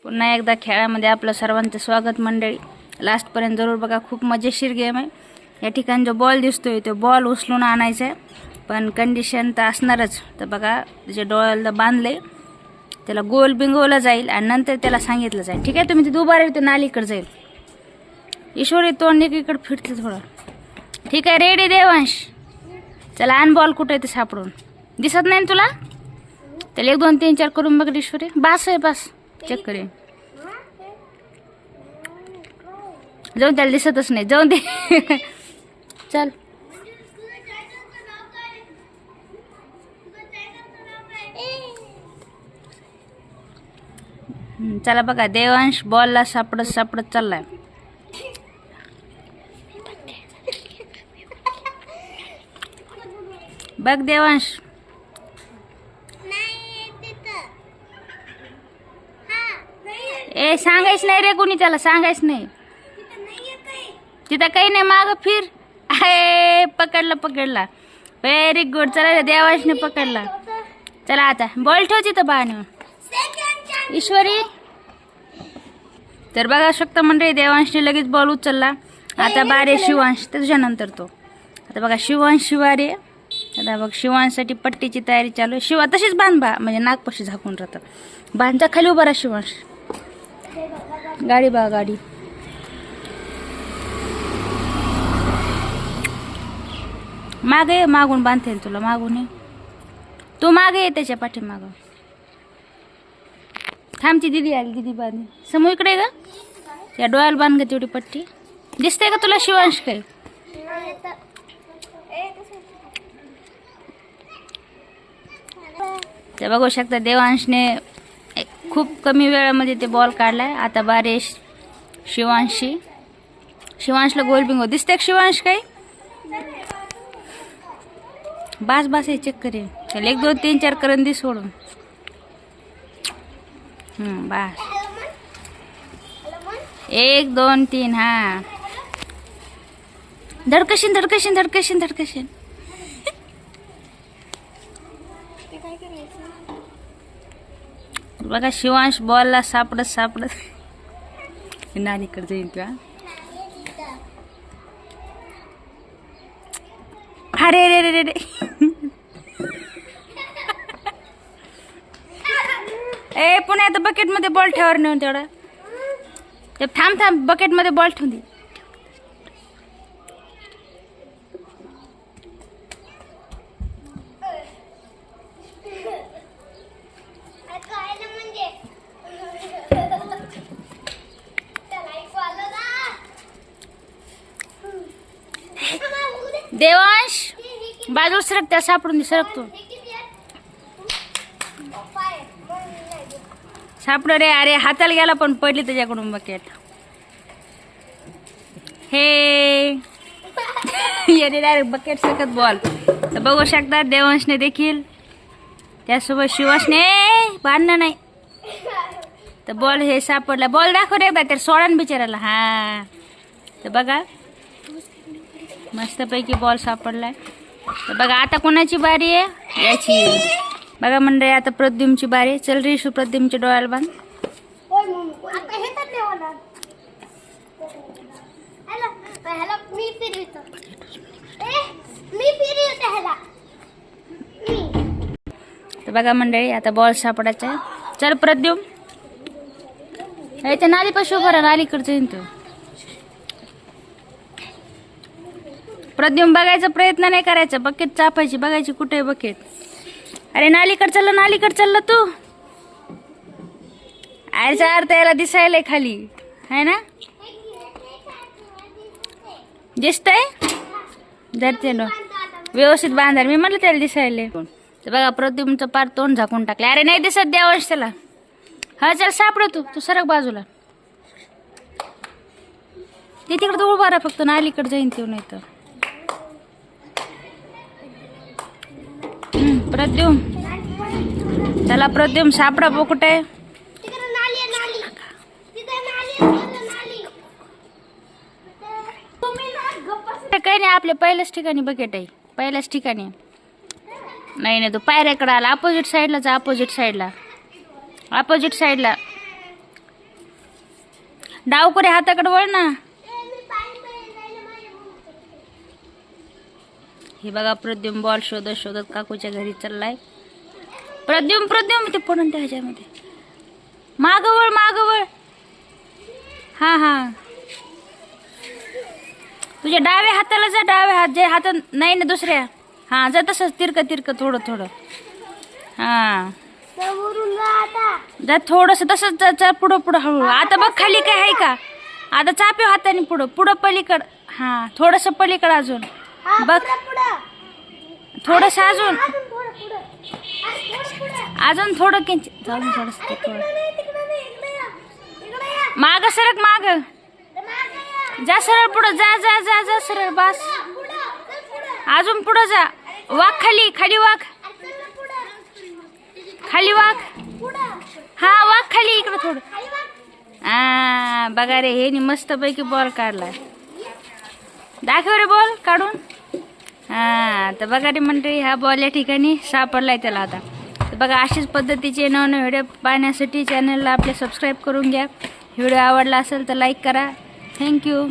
पुन्हा एकदा खेळामध्ये आपलं सर्वांचं स्वागत मंडळी. लास्टपर्यंत जरूर बघा, खूप मजेशीर गेम आहे. या ठिकाणी जो बॉल दिसतोय तो बॉल उचलून आणायचा आहे, पण कंडिशन तर असणारच. तर बघा त्याच्या डोळ्याला बांधले, त्याला गोल बिंगवलं जाईल आणि नंतर त्याला सांगितलं जाईल ठीक आहे तुम्ही तिथे उभा राहील, तो नालीकडे जाईल. ईश्वरी तोंड एकीकडे फिरते थोडं. ठीक आहे रेडी देवांश, चला आण बॉल. कुठे ते सापडून दिसत नाही तुला? त्याला 1 2 3 4 करून बघ ईश्वरी. बस आहे बस, चेक करेन. जाऊन त्याला दिसतच नाही, जाऊन दे. चल चला बघा, देवांश बॉलला सापडत सापडत चाललाय. बघ देवांश, ए सांगायच नाही रे कोणी, त्याला सांगायच नाही. तिथं काही नाही, माग फिर. आहे पकडला पकडला, व्हेरी गुड. चला देवांशने पकडला. चला आता बॉल ठेव तिथं बाण. ईश्वरी तर बघा शकता मंडळी, देवांशने लगेच बॉल उचलला. आता बारे शिवांश, त्याच्यानंतर तो. आता बघा शिवांश शिवारे. आता बघ शिवांशसाठी पट्टीची तयारी चालू आहे. शिवा तशीच बांध बा, म्हणजे नागपाशी झाकून राहतं. बांधचा खाली उभा राहा शिवांश. गाडी बघा गाडी. मागे ये, मागून बांधते तुला, मागून ये तू, मागे ये त्याच्या पाठीमागं. थांबची दिदी आली, दिदी बांध. समोर इकडे का, या डोळ्याला बांध ग तेवढी पट्टी. दिसते का तुला शिवांश काही? ते बघू शकता देवांशने खूप कमी वेळामध्ये ते बॉल काढलाय. आता बारे शिवांशी. शिवांशला गोल बिंगो दिसते का शिवांश काही? बास बास हे चेक करेन. त्याला 1 2 3 4 करून दे सोडून. बास 1 2 3. हा धडकशीन धडकशीन धडकशीन धडकशीन. बघा शिवांश बॉलला सापडत सापडत नानीकडे जाईल का. अरे रे रे रे रे. ए पुन्हा आता बकेट मध्ये बॉल ठेवार नेऊन तेवढा. ते थांब थांब, बकेट मध्ये बॉल ठेवून दे. देवांश बाजू सरक, त्या सापडून दे. सरक तू, सापड रे. अरे हाताला गेला पण पडली त्याच्याकडून बकेट. हे येणे डायरेक्ट बकेट सकत बॉल. तर बघू शकता देवांशने देखील, त्यासोबत शिवांशने बांधणं नाही. तर बॉल हे सापडला. बॉल दाखव रे एकदा, तर सोडा ना बिचाराला. हा तर बघा मस्तपैकी बॉल सापडलाय. तर बघा आता कोणाची बारी आहे? याची. बघा मंडळी आता प्रद्युमची बारी. चल रे प्रद्युमच्या डोळ्याला बांध. तर बघा मंडळी आता बॉल सापडायचा आहे. चल प्रद्युम, याच्या नाली पाशी उभा राहा, नालीकडे येईन तू. प्रद्युम बघायचा प्रयत्न नाही करायचा, बकेट चापायची, बघायची कुठे आहे बकेट. अरे नालीकडे चालला, नालीकडे चालला तू. याचा अर्थ याला दिसायला खाली आहे ना, दिसतंय. धरते ना व्यवस्थित बांधार, मी म्हटलं त्याला दिसायला. तर बघा प्रद्युमचं पार तोंड झाकून टाकले. अरे नाही दिसत देवांश त्याला. हा चल सापड तू सरक बाजूला. ते तिकडे तो उभा राहा फक्त, नालीकडे जाईन तेव्हा. नाही तर प्रद्युम, चला प्रद्युम सापडा बो कुठे. काही नाही, आपल्या पहिल्याच ठिकाणी बकेट आहे, पहिल्याच ठिकाणी. नाही नाही, तो पायऱ्याकडे आला. अपोजिट साईडला जा, अपोजिट साईडला, अपोजिट साईडला. डावकुरे हाताकडे वळ ना. हे बघा प्रद्युम बॉल शोधत शोधत काकूच्या घरी चाललाय. प्रद्युम ते पडून त्या ह्याच्यामध्ये. मागवळ. हा हा, तुझ्या डाव्या हाताला जा. डाव्या हात जे हातात नाही ना दुसऱ्या. हा जा तसंच तिरक थोडं. हा जा थोडस तसंच जा पुढं हळू. आता बघ खाली काय आहे का. आता चाप्या हाताने पुढं पलीकड. हा थोडस पलीकड अजून बघ. थोडस अजून थोडं किंचित जाऊन थोडस माग सरक. माग जा सरळ पुढं. जा सरळ बस. अजून पुढं जा. वाघ खाली वाघ. खाली वाघ. हा वाघ खाली इकडं थोडं. बघा रे हे मस्त पैकी बॉल काढलाय. दाखव रे बॉल काढून. हा तर बघा रे मंडळी हा बॉल या ठिकाणी सापडलाय त्याला. आता तर बघा अशाच पद्धतीचे नवीन व्हिडिओ पाहण्यासाठी चॅनलला आपले सबस्क्राईब करून घ्या. व्हिडिओ आवडला असेल तर लाईक करा. थँक्यू.